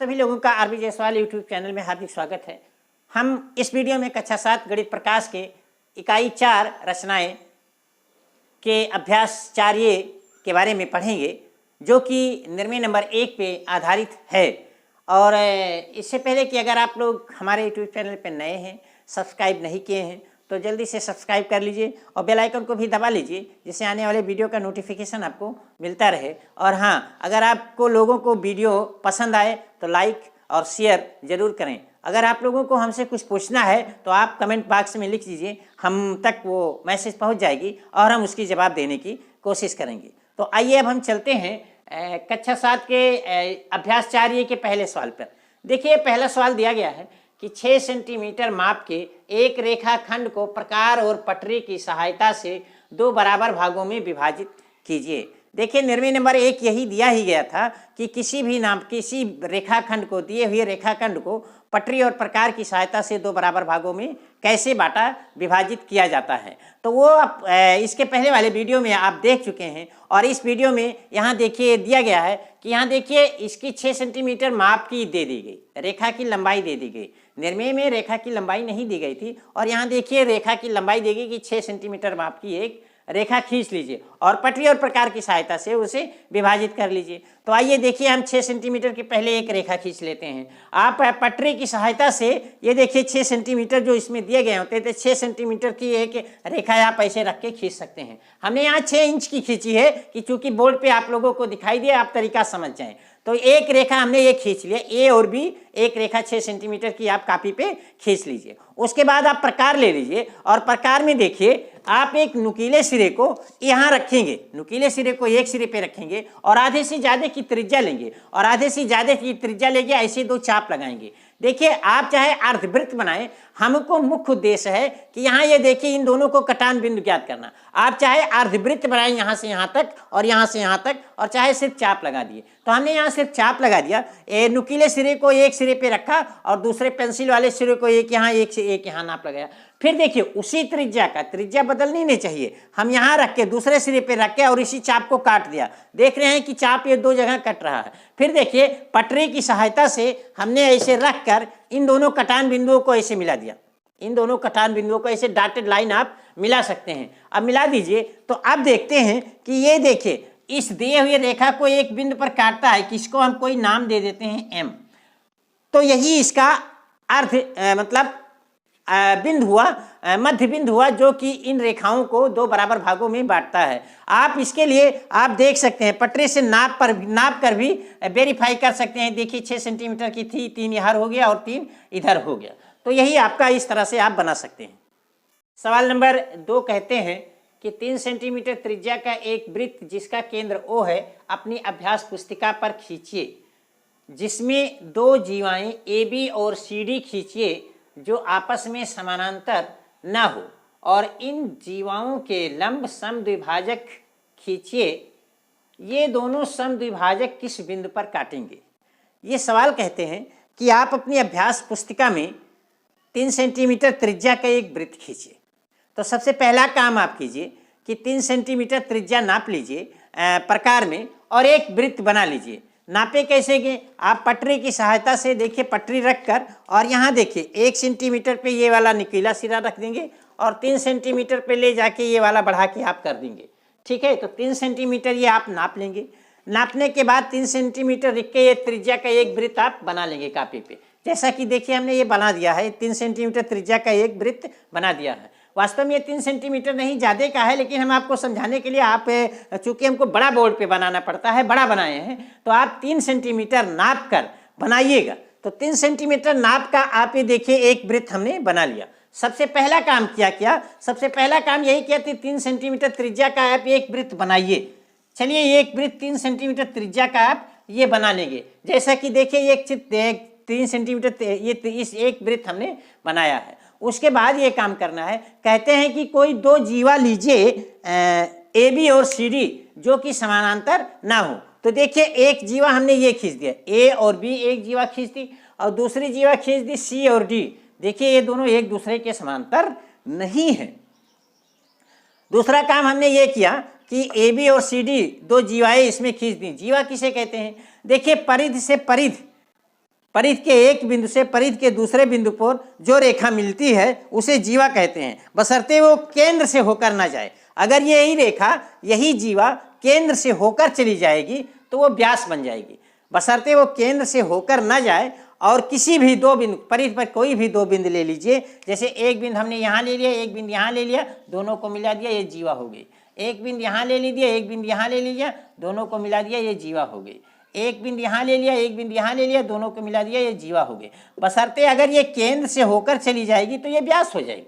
सभी लोगों का आरबी जायसवाल यूट्यूब चैनल में हार्दिक स्वागत है। हम इस वीडियो में कक्षा 7 गणित प्रकाश के इकाई 4 रचनाएं के अभ्यास 4A के बारे में पढ़ेंगे, जो कि निर्णय नंबर 1 पे आधारित है। और इससे पहले कि अगर आप लोग हमारे यूट्यूब चैनल पर नए हैं, सब्सक्राइब नहीं किए हैं, तो जल्दी से सब्सक्राइब कर लीजिए और बेल आइकन को भी दबा लीजिए, जिससे आने वाले वीडियो का नोटिफिकेशन आपको मिलता रहे। और हाँ, अगर आपको लोगों को वीडियो पसंद आए तो लाइक और शेयर ज़रूर करें। अगर आप लोगों को हमसे कुछ पूछना है तो आप कमेंट बॉक्स में लिख दीजिए, हम तक वो मैसेज पहुंच जाएगी और हम उसकी जवाब देने की कोशिश करेंगे। तो आइए अब हम चलते हैं कक्षा 7 के अभ्यास 4A के पहले सवाल पर। देखिए, पहला सवाल दिया गया है कि 6 सेंटीमीटर माप के एक रेखाखंड को प्रकार और पटरी की सहायता से 2 बराबर भागों में विभाजित कीजिए। देखिए, निर्णय नंबर 1 यही दिया ही गया था कि किसी रेखाखंड को, दिए हुए रेखाखंड को पटरी और प्रकार की सहायता से 2 बराबर भागों में कैसे विभाजित किया जाता है। तो वो आप इसके पहले वाले वीडियो में आप देख चुके हैं। और इस वीडियो में यहाँ देखिए दिया गया है कि यहाँ देखिए इसकी 6 सेंटीमीटर माप की दे दी गई, रेखा की लंबाई दे दी गई। निर्णय में रेखा की लंबाई नहीं दी गई थी और यहाँ देखिए रेखा की लंबाई दी गई कि 6 सेंटीमीटर माप की एक रेखा खींच लीजिए और पटरी और प्रकार की सहायता से उसे विभाजित कर लीजिए। तो आइए देखिए, हम 6 सेंटीमीटर के पहले एक रेखा खींच लेते हैं। आप पटरी की सहायता से ये देखिए 6 सेंटीमीटर जो इसमें दिए गए होते थे, 6 सेंटीमीटर की एक रेखा आप ऐसे रख के खींच सकते हैं। हमने यहाँ 6 इंच की खींची है कि चूंकि बोर्ड पे आप लोगों को दिखाई दिए, आप तरीका समझ जाएं। तो एक रेखा हमने ये खींच लिया, ए और बी, एक रेखा 6 सेंटीमीटर की आप कॉपी पे खींच लीजिए। उसके बाद आप प्रकार ले लीजिए और प्रकार में देखिए आप एक नुकीले सिरे को यहाँ रखेंगे, नुकीले सिरे को एक सिरे पे रखेंगे और आधे से ज़्यादा की त्रिज्या लेंगे और आधे से ज़्यादा की त्रिज्या लेंगे, ऐसे 2 चाप लगाएंगे। देखिए, आप चाहे अर्धवृत्त बनाएं, हमको मुख्य उद्देश्य है कि यहाँ ये देखिए इन दोनों को कटान बिंदु ज्ञात करना। आप चाहे अर्धवृत्त बनाएं यहाँ से यहाँ तक और यहाँ से यहाँ तक, और चाहे सिर्फ चाप लगा दिए। तो हमने यहाँ सिर्फ चाप लगा दिया, नुकीले सिरे को एक सिरे पे रखा और दूसरे पेंसिल वाले सिरे को एक यहाँ एक से एक यहाँ नाप लगाया। फिर देखिए उसी त्रिज्या का, त्रिज्या बदलनी नहीं चाहिए, हम यहाँ रख के दूसरे सिरे पे रख के और इसी चाप को काट दिया। देख रहे हैं कि चाप ये 2 जगह कट रहा है। फिर देखिए पटरी की सहायता से हमने ऐसे रख कर इन दोनों कटान बिंदुओं को ऐसे मिला दिया। इन दोनों कटान बिंदुओं को ऐसे डॉटेड लाइन आप मिला सकते हैं। अब मिला दीजिए तो अब देखते हैं कि ये देखिए इस दिए हुए रेखा को एक बिंदु पर काटता है, किसको हम कोई नाम दे देते हैं M। तो यही इसका अर्थ मतलब बिंदु हुआ, मध्य बिंदु हुआ, जो कि इन रेखाओं को 2 बराबर भागों में बांटता है। आप इसके लिए आप देख सकते हैं पटरी से नाप कर भी वेरीफाई कर सकते हैं। देखिए 6 सेंटीमीटर की थी, 3 इधर हो गया और 3 इधर हो गया। तो यही आपका इस तरह से आप बना सकते हैं। सवाल नंबर 2 कहते हैं कि 3 सेंटीमीटर त्रिज्या का एक वृत्त जिसका केंद्र O है, अपनी अभ्यास पुस्तिका पर खींचिए, जिसमें 2 जीवाएं AB और CD खींचिए जो आपस में समानांतर न हो, और इन जीवाओं के लंब समद्विभाजक खींचिए। ये दोनों समद्विभाजक किस बिंदु पर काटेंगे? ये सवाल कहते हैं कि आप अपनी अभ्यास पुस्तिका में 3 सेंटीमीटर त्रिज्या का एक वृत्त खींचिए। तो सबसे पहला काम आप कीजिए कि 3 सेंटीमीटर त्रिज्या नाप लीजिए प्रकार में और एक वृत्त बना लीजिए। नापे कैसे गए? आप पटरी की सहायता से देखिए, पटरी रखकर और यहाँ देखिए 1 सेंटीमीटर पे ये वाला नुकीला सिरा रख देंगे और 3 सेंटीमीटर पे ले जाके ये वाला बढ़ा के आप कर देंगे। ठीक है, तो 3 सेंटीमीटर ये आप नाप लेंगे। नापने के बाद 3 सेंटीमीटर रख के ये त्रिज्या का एक वृत्त आप बना लेंगे कॉपी पे। जैसा कि देखिए हमने ये बना दिया है, 3 सेंटीमीटर त्रिज्या का एक वृत्त बना दिया है। वास्तव में ये 3 सेंटीमीटर नहीं ज़्यादा का है, लेकिन हम आपको समझाने के लिए, आप चूंकि हमको बड़ा बोर्ड पे बनाना पड़ता है, बड़ा बनाए हैं, तो आप 3 सेंटीमीटर नाप कर बनाइएगा। तो 3 सेंटीमीटर नाप का आप ये देखिए एक वृत्त हमने बना लिया। सबसे पहला काम क्या? सबसे पहला काम यही किया कि 3 सेंटीमीटर त्रिज्या का आप एक वृत्त बनाइए। चलिए, एक वृत्त 3 सेंटीमीटर त्रिज्या का आप ये बना लेंगे। जैसा कि देखिए एक 3 सेंटीमीटर ये इस एक वृत्त हमने बनाया है। उसके बाद ये काम करना है, कहते हैं कि कोई 2 जीवा लीजिए AB और CD जो कि समानांतर ना हो। तो देखिए एक जीवा हमने ये खींच दिया, A और B एक जीवा खींच दी और दूसरी जीवा खींच दी C और D। देखिए ये दोनों एक दूसरे के समांतर नहीं है। दूसरा काम हमने ये किया कि AB और CD 2 जीवाएं इसमें खींच दी। जीवा किसे कहते हैं? देखिए परिध से परिध परिध के एक बिंदु से परिध के दूसरे बिंदु पर जो रेखा मिलती है उसे जीवा कहते हैं, बशर्ते वो केंद्र से होकर ना जाए। अगर यही रेखा, यही जीवा केंद्र से होकर चली जाएगी तो वो व्यास बन जाएगी। बशर्ते वो केंद्र से होकर ना जाए और किसी भी दो बिंदु, परिध पर कोई भी दो बिंदु ले लीजिए, जैसे एक बिंदु हमने यहाँ ले लिया, एक बिंदु यहाँ ले लिया, दोनों को मिला दिया, ये जीवा हो गई। एक बिंदु यहाँ ले लीजिए, एक बिंदु यहाँ ले लिया, दोनों को मिला दिया, ये जीवा हो गई। एक बिंदु यहाँ ले लिया, एक बिंदु यहाँ ले लिया, दोनों को मिला दिया, ये जीवा हो गई। बशर्ते अगर ये केंद्र से होकर चली जाएगी तो ये व्यास हो जाएगी।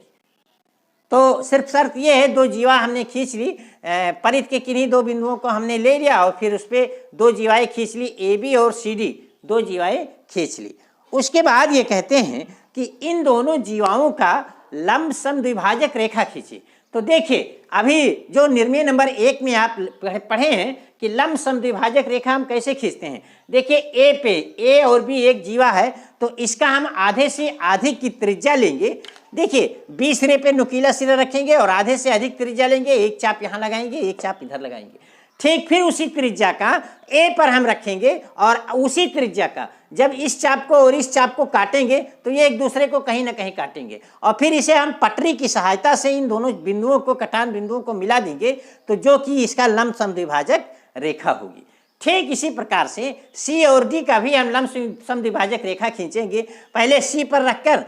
तो सिर्फ शर्त ये है, दो जीवा हमने खींच ली, परिध के किन्हीं दो बिंदुओं को हमने ले लिया और फिर उस पर दो जीवाएँ खींच ली, ए बी और सी डी, दो जीवाएँ खींच ली। उसके बाद ये कहते हैं कि इन दोनों जीवाओं का लंब समद्विभाजक रेखा खींची। तो देखिए, अभी जो निर्णय नंबर 1 में आप पढ़े हैं कि लंब समद्विभाजक रेखा हम कैसे खींचते हैं। देखिए, ए पे ए और बी एक जीवा है, तो इसका हम आधे से अधिक की त्रिज्या लेंगे। देखिए, बी सिरे पे नुकीला सिरा रखेंगे और आधे से अधिक त्रिज्या लेंगे, एक चाप यहाँ लगाएंगे, एक चाप इधर लगाएंगे। ठीक, फिर उसी त्रिज्या का ए पर हम रखेंगे और उसी त्रिज्या का जब इस चाप को और इस चाप को काटेंगे तो ये एक दूसरे को कहीं ना कहीं काटेंगे और फिर इसे हम पटरी की सहायता से इन दोनों बिंदुओं को, कटान बिंदुओं को मिला देंगे, तो जो कि इसका लंब समद्विभाजक रेखा होगी। ठीक इसी प्रकार से सी और डी का भी हम लंब समद्विभाजक रेखा खींचेंगे। पहले सी पर रखकर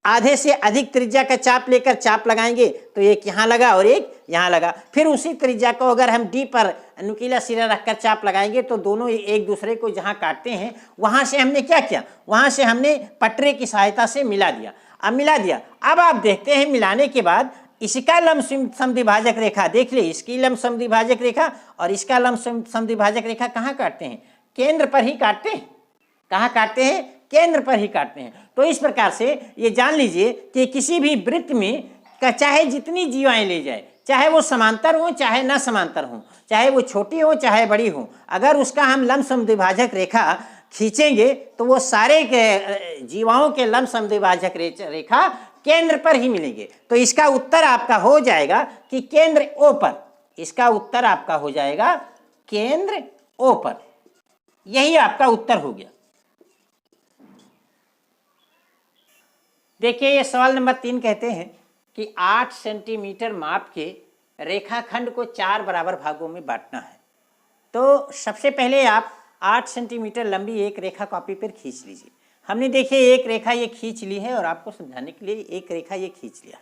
आधे से अधिक त्रिज्या का चाप लेकर चाप लगाएंगे, तो एक यहाँ लगा और एक यहाँ लगा। फिर उसी त्रिज्या को अगर हम डी पर नुकीला सिरा रखकर चाप लगाएंगे तो दोनों एक दूसरे को जहाँ काटते हैं वहाँ से हमने क्या किया, वहाँ से हमने पटरे की सहायता से मिला दिया। अब मिला दिया, अब आप देखते हैं मिलाने के बाद इसका लंब समद्विभाजक रेखा देख ले, इसकी लंब समद्विभाजक रेखा और इसका लंब समद्विभाजक रेखा कहाँ काटते हैं, केंद्र पर ही काटते हैं। कहाँ काटते हैं, केंद्र पर ही काटते हैं। तो इस प्रकार से ये जान लीजिए कि किसी भी वृत्त में का चाहे जितनी जीवाएं ले जाए, चाहे वो समांतर हो चाहे न समांतर हो, चाहे वो छोटी हो चाहे बड़ी हो, अगर उसका हम लंब समद्विभाजक रेखा खींचेंगे तो वो सारे के जीवाओं के लंब समद्विभाजक रेखा केंद्र पर ही मिलेंगे। तो इसका उत्तर आपका हो जाएगा कि केंद्र ओ पर, इसका उत्तर आपका हो जाएगा केंद्र ओ पर। यही आपका उत्तर हो गया। देखिए, ये सवाल नंबर 3 कहते हैं कि 8 सेंटीमीटर माप के रेखाखंड को 4 बराबर भागों में बांटना है। तो सबसे पहले आप 8 सेंटीमीटर लंबी एक रेखा कॉपी पर खींच लीजिए। हमने देखिए एक रेखा ये खींच ली है और आपको समझाने के लिए एक रेखा ये खींच लिया।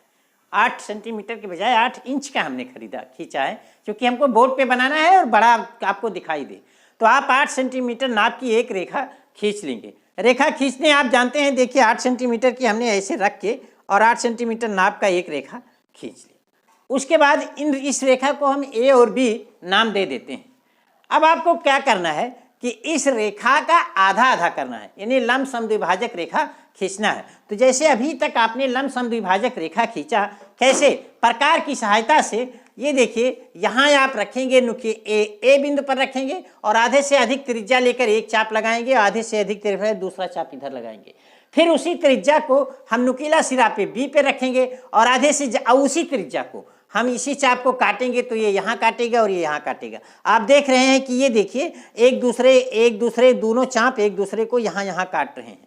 8 सेंटीमीटर के बजाय 8 इंच का हमने खींचा है, क्योंकि हमको बोर्ड पे बनाना है और बड़ा आपको दिखाई दे। तो आप 8 सेंटीमीटर नाप की एक रेखा खींच लेंगे। रेखा खींचने आप जानते हैं, देखिए 8 सेंटीमीटर की हमने ऐसे रख के और 8 सेंटीमीटर नाप का एक रेखा खींच ली। उसके बाद इस रेखा को हम ए और बी नाम दे देते हैं। अब आपको क्या करना है कि इस रेखा का आधा आधा करना है, यानी लंब समद्विभाजक रेखा खींचना है। तो जैसे अभी तक आपने लंब समद्विभाजक रेखा खींचा, कैसे, प्रकार की सहायता से। ये देखिए, यहाँ आप रखेंगे ए बिंदु पर रखेंगे और आधे से अधिक त्रिज्या लेकर एक चाप लगाएंगे, आधे से अधिक त्रिज्या दूसरा चाप इधर लगाएंगे। फिर उसी त्रिज्या को हम नुकीला सिरा पे बी पे रखेंगे और आधे से उसी त्रिज्या को हम इसी चाप को काटेंगे, तो ये यहाँ काटेगा और ये यहाँ काटेगा। आप देख रहे हैं कि ये देखिए एक दूसरे दोनों चाप एक दूसरे को यहाँ काट रहे हैं।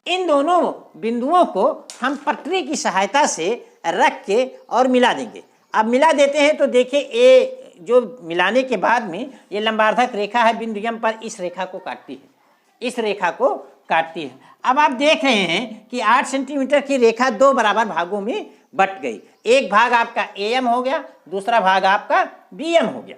इन दोनों बिंदुओं को हम पटरी की सहायता से रख के और मिला देंगे। अब मिला देते हैं तो देखिए, ए जो मिलाने के बाद में ये लंबार्धक रेखा है बिंदु एम पर इस रेखा को काटती है, इस रेखा को काटती है। अब आप देख रहे हैं कि 8 सेंटीमीटर की रेखा 2 बराबर भागों में बट गई। एक भाग आपका एम हो गया, दूसरा भाग आपका बीएम हो गया।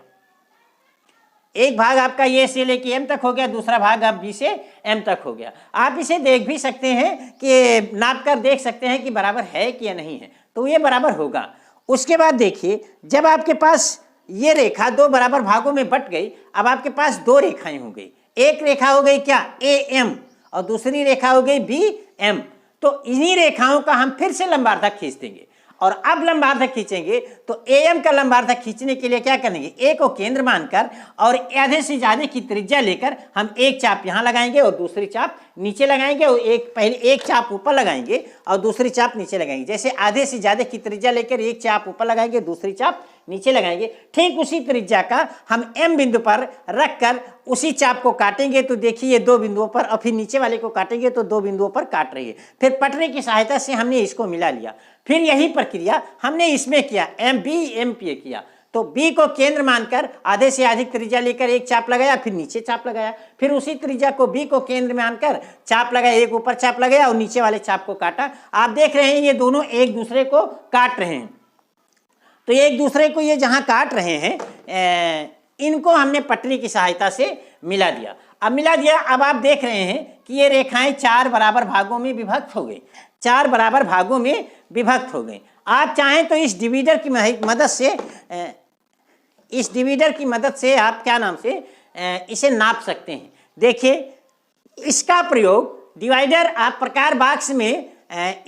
एक भाग आपका ए से लेके एम तक हो गया, दूसरा भाग आप बी से एम तक हो गया। आप इसे देख भी सकते हैं कि नाप कर देख सकते हैं कि बराबर है कि या नहीं है, तो ये बराबर होगा। उसके बाद देखिए, जब आपके पास ये रेखा 2 बराबर भागों में बट गई, अब आपके पास 2 रेखाएं हो गई। एक रेखा हो गई क्या, ए एम, और दूसरी रेखा हो गई बी एम। तो इन्हीं रेखाओं का हम फिर से लंबार्धक खींच देंगे और अब लंबार्धक खींचेंगे तो ए एम का लंबार्धक खींचने के लिए क्या करेंगे, ए को केंद्र मानकर और आधे से ज्यादा की त्रिज्या लेकर हम एक चाप यहाँ लगाएंगे और दूसरी चाप नीचे लगाएंगे और पहले एक चाप ऊपर लगाएंगे और दूसरी चाप नीचे लगाएंगे। जैसे आधे से ज़्यादा की त्रिज्या लेकर एक चाप ऊपर लगाएंगे, दूसरी चाप नीचे लगाएंगे। ठीक उसी त्रिज्या का हम M बिंदु पर रखकर उसी चाप को काटेंगे तो देखिए ये 2 बिंदुओं पर, और फिर नीचे वाले को काटेंगे तो 2 बिंदुओं पर काट रही है। फिर पटरे की सहायता से हमने इसको मिला लिया। फिर यही प्रक्रिया हमने इसमें किया, MB किया। तो B को केंद्र मानकर आधे से अधिक त्रिज्या लेकर एक चाप लगाया, फिर नीचे चाप लगाया। फिर उसी त्रिज्या को B को केंद्र मानकर चाप लगाया, एक ऊपर चाप लगाया और नीचे वाले चाप को काटा। आप देख रहे हैं ये दोनों एक दूसरे को काट रहे हैं। तो एक दूसरे को ये जहाँ काट रहे हैं इनको हमने पटरी की सहायता से मिला दिया। अब मिला दिया, अब आप देख रहे हैं कि ये रेखाएं 4 बराबर भागों में विभक्त हो गई, 4 बराबर भागों में विभक्त हो गई। आप चाहें तो इस डिवीडर की मदद से आप क्या नाम से इसे नाप सकते हैं। देखिए इसका प्रयोग डिवाइडर, आप प्रकार बॉक्स में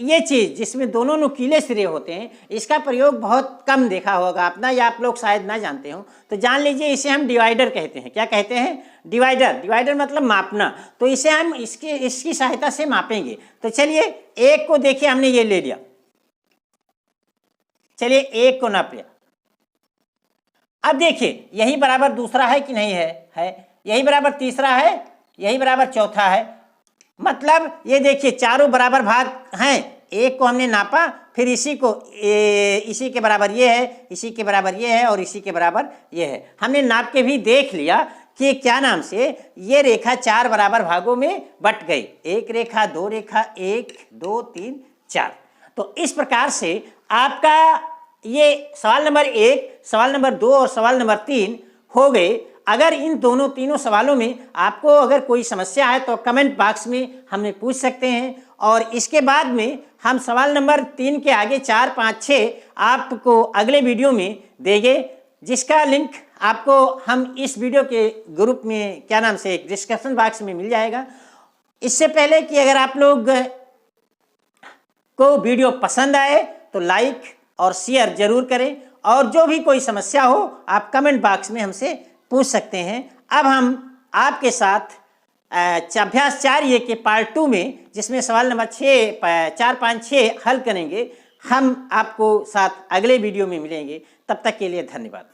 ये चीज़ जिसमें दोनों नुकीले सिरे होते हैं, इसका प्रयोग बहुत कम देखा होगा आपने, या आप लोग शायद ना जानते हो। तो जान लीजिए इसे हम डिवाइडर कहते हैं। क्या कहते हैं? डिवाइडर मतलब मापना। तो इसे हम इसकी सहायता से मापेंगे। तो चलिए एक को देखिए, हमने ये ले लिया, चलिए एक को नाप लिया। अब देखिए यही बराबर दूसरा है कि नहीं है, यही बराबर तीसरा है, यही बराबर चौथा है। मतलब ये देखिए चारों बराबर भाग हैं। एक को हमने नापा, फिर इसी के बराबर ये है, इसी के बराबर ये है और इसी के बराबर ये है। हमने नाप के भी देख लिया कि क्या नाम से ये रेखा 4 बराबर भागों में बट गई। एक रेखा, 2 रेखा, 1 2 3 4। तो इस प्रकार से आपका ये सवाल नंबर 1, सवाल नंबर 2 और सवाल नंबर 3 हो गए। अगर इन तीनों सवालों में आपको अगर कोई समस्या है तो कमेंट बॉक्स में हमें पूछ सकते हैं, और इसके बाद में हम सवाल नंबर 3 के आगे 4, 5, 6 आपको अगले वीडियो में देंगे, जिसका लिंक आपको हम इस वीडियो के ग्रुप में क्या नाम से डिस्क्रिप्शन बॉक्स में मिल जाएगा। इससे पहले कि अगर आप लोग को वीडियो पसंद आए तो लाइक और शेयर जरूर करें, और जो भी कोई समस्या हो आप कमेंट बॉक्स में हमसे पूछ सकते हैं। अब हम आपके साथ अभ्यास 4 के पार्ट 2 में, जिसमें सवाल नंबर 4, 5, 6 हल करेंगे, हम आपको साथ अगले वीडियो में मिलेंगे। तब तक के लिए धन्यवाद।